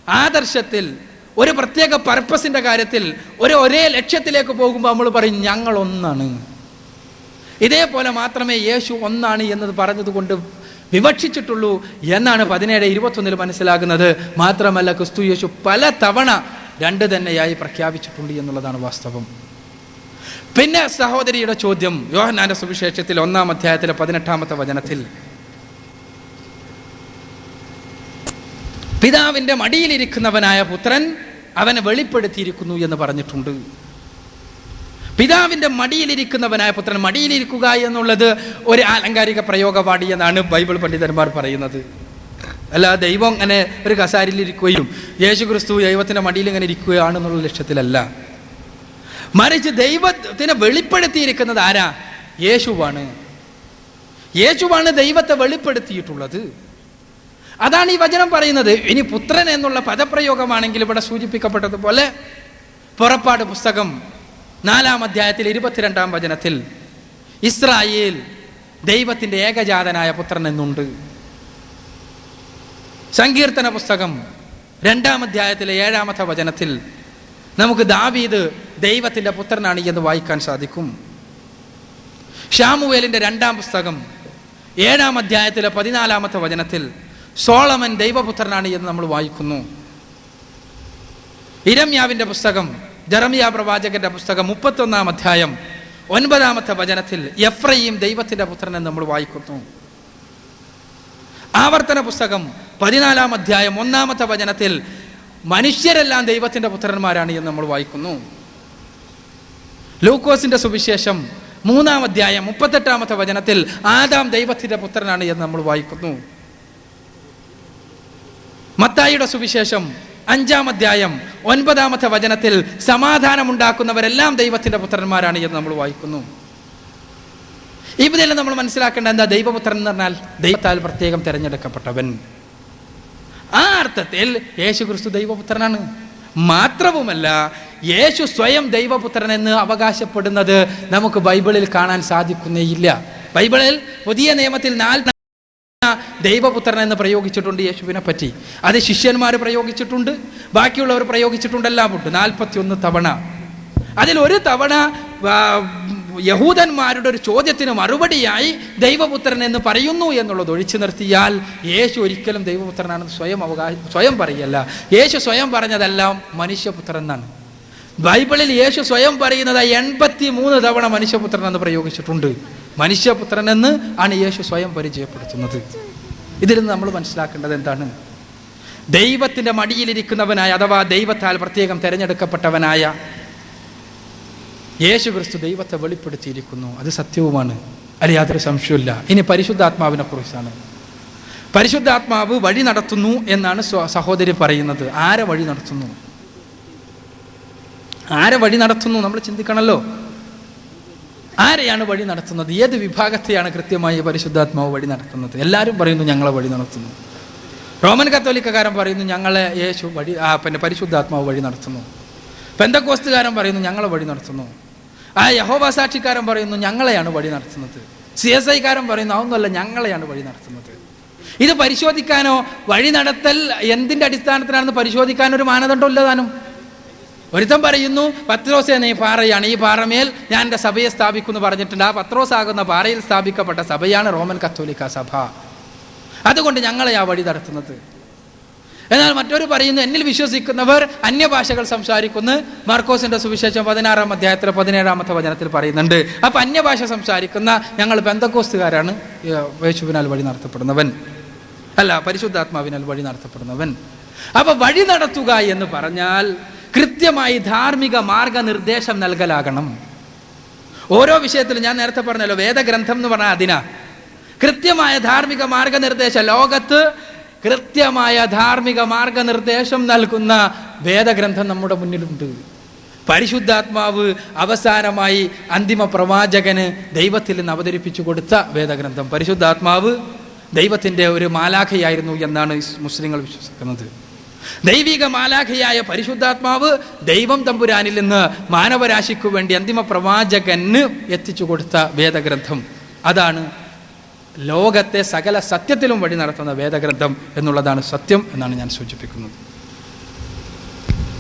ആദർശത്തിൽ, ഒരു പ്രത്യേക പർപ്പസിൻ്റെ കാര്യത്തിൽ, ഒരേ ലക്ഷ്യത്തിലേക്ക് പോകുമ്പോൾ നമ്മൾ പറയും ഞങ്ങൾ ഒന്നാണ്. ഇതേപോലെ മാത്രമേ യേശു ഒന്നാണ് എന്നത് പറഞ്ഞതുകൊണ്ട് വിവക്ഷിച്ചിട്ടുള്ളൂ എന്നാണ് 17:21 മനസ്സിലാകുന്നത്. മാത്രമല്ല, ക്രിസ്തു യേശു പല തവണ രണ്ട് തന്നെയായി പ്രഖ്യാപിച്ചിട്ടുണ്ട് എന്നുള്ളതാണ് വാസ്തവം. പിന്നെ സഹോദരിയുടെ ചോദ്യം, യോഹന്നാന്റെ സുവിശേഷത്തിൽ 1-ാം അധ്യായത്തിലെ 18-ാമത്തെ വചനത്തിൽ പിതാവിൻ്റെ മടിയിലിരിക്കുന്നവനായ പുത്രൻ അവനെ വെളിപ്പെടുത്തിയിരിക്കുന്നു എന്ന് പറഞ്ഞിട്ടുണ്ട്. പിതാവിൻ്റെ മടിയിലിരിക്കുന്നവനായ പുത്രൻ, മടിയിലിരിക്കുക എന്നുള്ളത് ഒരു ആലങ്കാരിക പ്രയോഗമാണ് എന്നാണ് ബൈബിൾ പണ്ഡിതന്മാർ പറയുന്നത്. അല്ല, ദൈവം അങ്ങനെ ഒരു കസാരയിലിരിക്കുകയും യേശു ക്രിസ്തു ദൈവത്തിൻ്റെ മടിയിൽ ഇങ്ങനെ ഇരിക്കുകയാണെന്നുള്ള ലക്ഷ്യത്തിലല്ല. മറിച്ച് ദൈവത്തിനെ വെളിപ്പെടുത്തിയിരിക്കുന്നത് ആരാ? യേശുവാണ്. യേശുവാണ് ദൈവത്തെ വെളിപ്പെടുത്തിയിട്ടുള്ളത്. അതാണ് ഈ വചനം പറയുന്നത്. ഇനി പുത്രൻ എന്നുള്ള പദപ്രയോഗമാണെങ്കിൽ ഇവിടെ സൂചിപ്പിക്കപ്പെട്ടതുപോലെ പുറപ്പാട് പുസ്തകം 4-ാം അധ്യായത്തിൽ 22-ാം വചനത്തിൽ ഇസ്രായേൽ ദൈവത്തിൻ്റെ ഏകജാതനായ പുത്രൻ എന്നുണ്ട്. സങ്കീർത്തന പുസ്തകം 2-ാം അധ്യായത്തിലെ 7-ാമത്തെ വചനത്തിൽ നമുക്ക് ദാവീദ് ദൈവത്തിൻ്റെ പുത്രനാണ് എന്ന് വായിക്കാൻ സാധിക്കും. ശാമുവേലിൻ്റെ 2-ാം പുസ്തകം 7-ാം അധ്യായത്തിലെ 14-ാമത്തെ വചനത്തിൽ സോളമൻ ദൈവപുത്രനാണ് എന്ന് നമ്മൾ വായിക്കുന്നു. ഇരമ്യാവിൻ്റെ പുസ്തകം, ജെറമ്യാ പ്രവാചകന്റെ പുസ്തകം 31-ാം അധ്യായം 9-ാമത്തെ വചനത്തിൽ എഫ്രയീം ദൈവത്തിൻ്റെ പുത്രൻ എന്ന് നമ്മൾ വായിക്കുന്നു. ആവർത്തന പുസ്തകം 14-ാം അധ്യായം 1-ാമത്തെ വചനത്തിൽ മനുഷ്യരെല്ലാം ദൈവത്തിൻ്റെ പുത്രന്മാരാണ് എന്ന് നമ്മൾ വായിക്കുന്നു. ലൂക്കോസിന്റെ സുവിശേഷം 3-ാം അധ്യായം 38-ാമത്തെ വചനത്തിൽ ആദാം ദൈവത്തിൻ്റെ പുത്രനാണ് എന്ന് നമ്മൾ വായിക്കുന്നു. മത്തായിയുടെ സുവിശേഷം 5-ാം അധ്യായം 9-ാമത്തെ വചനത്തിൽ സമാധാനമുണ്ടാക്കുന്നവരെല്ലാം ദൈവത്തിൻ്റെ പുത്രന്മാരാണ് എന്ന് നമ്മൾ വായിക്കുന്നു. ഇതിൽ നമ്മൾ മനസ്സിലാക്കേണ്ട എന്താ? ദൈവപുത്രൻ എന്ന് പറഞ്ഞാൽ ദൈവത്താൽ പ്രത്യേകം തിരഞ്ഞെടുക്കപ്പെട്ടവൻ. ആ അർത്ഥത്തിൽ യേശു ക്രിസ്തു ദൈവപുത്രനാണ്. മാത്രവുമല്ല, യേശു സ്വയം ദൈവപുത്രൻ എന്ന് അവകാശപ്പെടുന്നത് നമുക്ക് ബൈബിളിൽ കാണാൻ സാധിക്കുന്നേയില്ല. ബൈബിളിൽ പുതിയ നിയമത്തിൽ 4 ദൈവപുത്രൻ എന്ന് പ്രയോഗിച്ചിട്ടുണ്ട് യേശുവിനെ പറ്റി. അത് ശിഷ്യന്മാർ പ്രയോഗിച്ചിട്ടുണ്ട്, ബാക്കിയുള്ളവർ പ്രയോഗിച്ചിട്ടുണ്ടെല്ലാം ഉണ്ട്. 41 തവണ. അതിലൊരു തവണ യഹൂദന്മാരുടെ ഒരു ചോദ്യത്തിന് മറുപടിയായി ദൈവപുത്രൻ എന്ന് പറയുന്നു എന്നുള്ളത് ഒഴിച്ചു നിർത്തിയാൽ യേശു ഒരിക്കലും ദൈവപുത്രനാണെന്ന് സ്വയം പറയല്ല. യേശു സ്വയം പറഞ്ഞതെല്ലാം മനുഷ്യപുത്രൻ എന്നാണ്. ബൈബിളിൽ യേശു സ്വയം പറയുന്നത് 83 തവണ മനുഷ്യപുത്രൻ എന്ന് പ്രയോഗിച്ചിട്ടുണ്ട്. മനുഷ്യപുത്രൻ എന്ന് ആണ് യേശു സ്വയം പരിചയപ്പെടുത്തുന്നത്. ഇതിൽ നിന്ന് നമ്മൾ മനസ്സിലാക്കേണ്ടത് എന്താണ്? ദൈവത്തിൻ്റെ മടിയിലിരിക്കുന്നവനായ, അഥവാ ദൈവത്താൽ പ്രത്യേകം തിരഞ്ഞെടുക്കപ്പെട്ടവനായ യേശു ക്രിസ്തു ദൈവത്തെ വെളിപ്പെടുത്തിയിരിക്കുന്നു. അത് സത്യവുമാണ്, അല്ലെ? യാതൊരു സംശയമില്ല. ഇനി പരിശുദ്ധാത്മാവിനെ കുറിച്ചാണ്. പരിശുദ്ധാത്മാവ് വഴി നടത്തുന്നു എന്നാണ് സഹോദരി പറയുന്നത്. ആരെ വഴി നടത്തുന്നു? ആരെ വഴി നടത്തുന്നു? നമ്മൾ ചിന്തിക്കണമല്ലോ. ആരെയാണ് വഴി നടത്തുന്നത്? ഏത് വിഭാഗത്തെയാണ് കൃത്യമായി പരിശുദ്ധാത്മാവ് വഴി നടത്തുന്നത്? എല്ലാവരും പറയുന്നു ഞങ്ങളെ വഴി നടത്തുന്നു. റോമൻ കത്തോലിക്കക്കാരൻ പറയുന്നു ഞങ്ങളെ യേശു വഴി പരിശുദ്ധാത്മാവ് വഴി നടത്തുന്നു. പെന്തക്കോസ്തുകാരൻ പറയുന്നു ഞങ്ങളെ വഴി നടത്തുന്നു. യഹോവ സാക്ഷിക്കാരൻ പറയുന്നു ഞങ്ങളെയാണ് വഴി നടത്തുന്നത്. CSI കാരൻ പറയുന്നു അതൊന്നുമല്ല, ഞങ്ങളെയാണ് വഴി നടത്തുന്നത്. ഇത് പരിശോധിക്കാനോ, വഴി നടത്തൽ എന്തിൻ്റെ അടിസ്ഥാനത്തിലാണെന്ന് പരിശോധിക്കാനോ ഒരു മാനദണ്ഡം ഇല്ലതാനും. ഒരുത്തൻ പറയുന്നു പത്രോസ് എന്ന ഈ പാറയാണ്, ഈ പാറമേൽ ഞാൻ എൻ്റെ സഭയെ സ്ഥാപിക്കുമെന്ന് പറഞ്ഞിട്ടുണ്ട്. ആ പത്രോസ് ആകുന്ന പാറയിൽ സ്ഥാപിക്കപ്പെട്ട സഭയാണ് റോമൻ കത്തോലിക്ക സഭ. അതുകൊണ്ട് ഞങ്ങളെ ആ വഴി നടത്തുന്നത്. എന്നാൽ മറ്റൊരു പറയുന്നു എന്നിൽ വിശ്വസിക്കുന്നവർ അന്യഭാഷകൾ സംസാരിക്കുന്നു. മാർക്കോസിന്റെ സുവിശേഷം 16-ാം അധ്യായത്തിൽ 17-ാമത്തെ വചനത്തിൽ പറയുന്നുണ്ട്. അപ്പൊ അന്യഭാഷ സംസാരിക്കുന്ന ഞങ്ങൾ പെന്തക്കോസ്തുകാരാണ് യേശുവിനാൽ വഴി നടത്തപ്പെടുന്നവൻ, അല്ല പരിശുദ്ധാത്മാവിനാൽ വഴി നടത്തപ്പെടുന്നവൻ. അപ്പൊ വഴി നടത്തുക എന്ന് പറഞ്ഞാൽ കൃത്യമായി ധാർമ്മിക മാർഗനിർദ്ദേശം നൽകലാകണം. ഓരോ വിഷയത്തിലും ഞാൻ നേരത്തെ പറഞ്ഞല്ലോ, വേദഗ്രന്ഥം എന്ന് പറഞ്ഞാൽ അതിനാ കൃത്യമായ ധാർമ്മിക മാർഗനിർദ്ദേശം. ലോകത്ത് കൃത്യമായ ധാർമ്മിക മാർഗനിർദ്ദേശം നൽകുന്ന വേദഗ്രന്ഥം നമ്മുടെ മുന്നിലുണ്ട്. പരിശുദ്ധാത്മാവ് അവസാനമായി അന്തിമ പ്രവാചകന് ദൈവത്തിൽ നിന്ന് അവതരിപ്പിച്ചു കൊടുത്ത വേദഗ്രന്ഥം. പരിശുദ്ധാത്മാവ് ദൈവത്തിൻ്റെ ഒരു മാലാഖയായിരുന്നു എന്നാണ് മുസ്ലിങ്ങൾ വിശ്വസിക്കുന്നത്. ദൈവിക മാലാഖയായ പരിശുദ്ധാത്മാവ് ദൈവം തമ്പുരാനിൽ നിന്ന് മാനവരാശിക്കു വേണ്ടി അന്തിമ പ്രവാചകന് എത്തിച്ചു കൊടുത്ത വേദഗ്രന്ഥം. അതാണ് ലോകത്തെ സകല സത്യത്തിലും വഴി നടത്തുന്ന വേദഗ്രന്ഥം എന്നുള്ളതാണ് സത്യം എന്നാണ് ഞാൻ സൂചിപ്പിക്കുന്നത്.